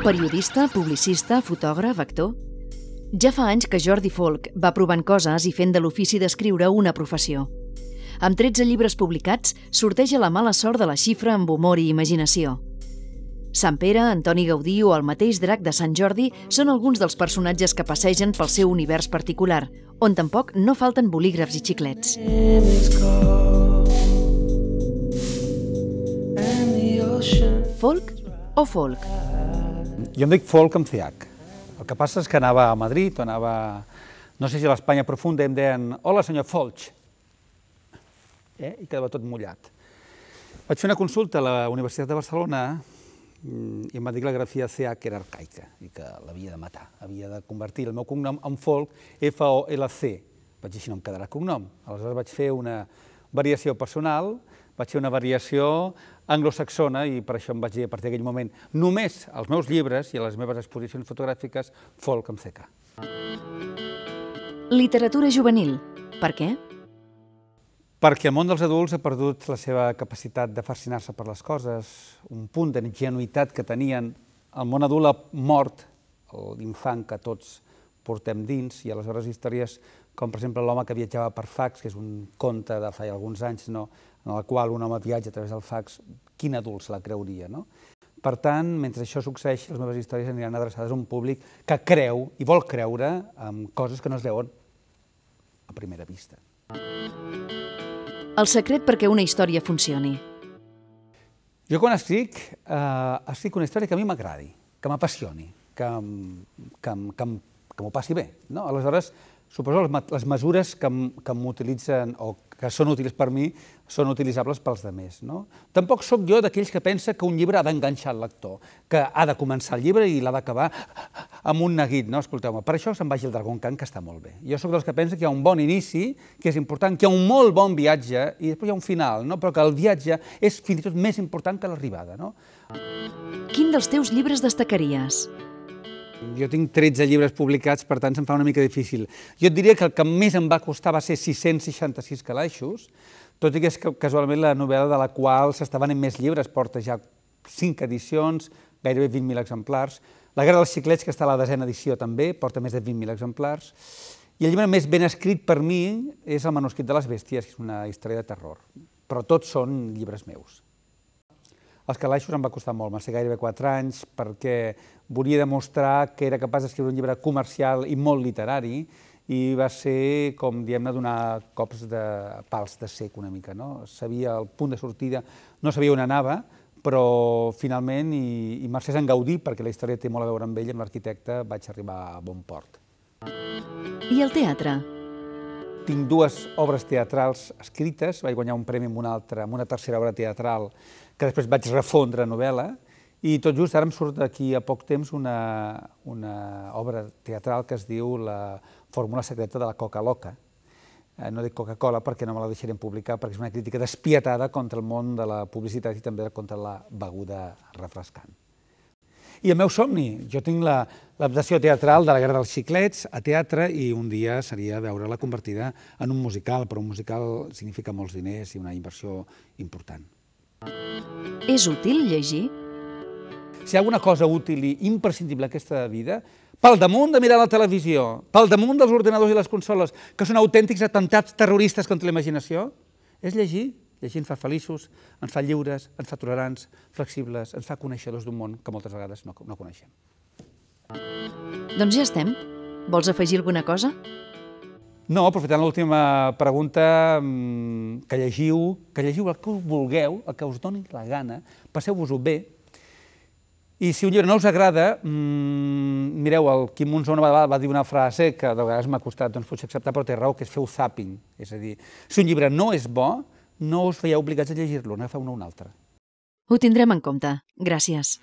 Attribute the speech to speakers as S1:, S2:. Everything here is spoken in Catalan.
S1: Periodista, publicista, fotògraf, actor... Ja fa anys que Jordi Folch va provant coses i fent de l'ofici d'escriure una professió. Amb 13 llibres publicats, sorteja la mala sort de la xifra amb humor i imaginació. Sant Pere, Antoni Gaudí o el mateix drac de Sant Jordi són alguns dels personatges que passegen pel seu univers particular, on tampoc no falten bolígrafs i xiclets. Folch o folk?
S2: Jo em dic Folch amb CH. El que passa és que anava a Madrid o anava, no sé si a l'Espanya profunda, i em deien «Hola, senyor Folch», i quedava tot mullat. Vaig fer una consulta a la Universitat de Barcelona i em va dir que la grafia CH era arcaica i que l'havia de matar. Havia de convertir el meu cognom en Folch, F-O-L-C. Vaig dir, així no em quedarà cognom. Aleshores vaig fer una variació personal, vaig fer una variació anglosaxona i per això em vaig dir a partir d'aquell moment només als meus llibres i a les meves exposicions fotogràfiques Folch amb CH.
S1: Literatura juvenil. Per què?
S2: Perquè el món dels adults ha perdut la seva capacitat de fascinar-se per les coses, un punt d'ingenuïtat que tenien. El món adult ha mort, l'infant que tots portem dins, i aleshores històries com, per exemple, L'home que viatjava per fax, que és un conte de fa alguns anys, en el qual un home viatja a través del fax, quin adult se la creuria? Per tant, mentre això succeeix, les meves històries aniran adreçades a un públic que creu i vol creure en coses que no es veuen a primera vista.
S1: El secret perquè una història funcioni.
S2: Jo quan escric una història que a mi m'agradi, que m'apassioni, que m'ho passi bé. Aleshores, suposo que les mesures que m'utilitzen o que són útils per mi són utilitzables pels altres. Tampoc sóc jo d'aquells que pensa que un llibre ha d'enganxar el lector, que ha de començar el llibre i l'ha d'acabar amb un neguit. Escolteu-me, per això se'n vagi el Dragon Khan, que està molt bé. Jo sóc dels que pensa que hi ha un bon inici, que és important, que hi ha un molt bon viatge i després hi ha un final, però que el viatge és fins i tot més important que l'arribada.
S1: Quin dels teus llibres destacaries?
S2: Jo tinc 13 llibres publicats, per tant se'm fa una mica difícil. Jo et diria que el que més em va costar va ser 666 calaixos, tot i que és casualment la novel·la de la qual s'està venent més llibres, porta ja 5 edicions, gairebé 20.000 exemplars. La guerra dels xiclets, que està a la 10ª edició també, porta més de 20.000 exemplars. I el llibre més ben escrit per mi és El manuscrit de les bèsties, que és una història de terror. Però tots són llibres meus. Els calaixos em va costar molt, van ser gairebé 4 anys, perquè volia demostrar que era capaç d'escriure un llibre comercial i molt literari, i va ser, com diem-ne, donar cops de pals de sec una mica. Sabia el punt de sortida, no sabia on anava, però finalment, i mercès en Gaudí, perquè la història té molt a veure amb ell, amb l'arquitecte, vaig arribar a bon port.
S1: I el teatre?
S2: Tinc 2 obres teatrals escrites, vaig guanyar un premi amb una tercera obra teatral que després vaig refondre a novel·la, i tot just ara em surt d'aquí a poc temps una obra teatral que es diu La fórmula secreta de la Coca Loca. No dic Coca-Cola perquè no me la deixarem publicar, perquè és una crítica despietada contra el món de la publicitat i també contra la beguda refrescant. I el meu somni, jo tinc l'adaptació teatral de La guerra dels xiclets a teatre i un dia seria veure-la convertida en un musical, però un musical significa molts diners i una inversió important.
S1: És útil llegir?
S2: Si hi ha alguna cosa útil i imprescindible en aquesta vida, pel damunt de mirar la televisió, pel damunt dels ordenadors i les consoles, que són autèntics atemptats terroristes contra la imaginació, és llegir. Llegir ens fa feliços, ens fa lliures, ens fa tolerants, flexibles, ens fa coneixedors d'un món que moltes vegades no coneixem.
S1: Doncs ja estem. Vols afegir alguna cosa?
S2: No, aprofitant l'última pregunta, que llegiu el que vulgueu, el que us doni la gana, passeu-vos-ho bé, i si un llibre no us agrada, mireu, el Quim Monzó una vegada va dir una frase que de vegades m'ha costat, doncs potser acceptar, però té raó, que és feu zapping. És a dir, si un llibre no és bo, no us veieu obligats a llegir-lo, n'agafeu un altre.
S1: Ho tindrem en compte. Gràcies.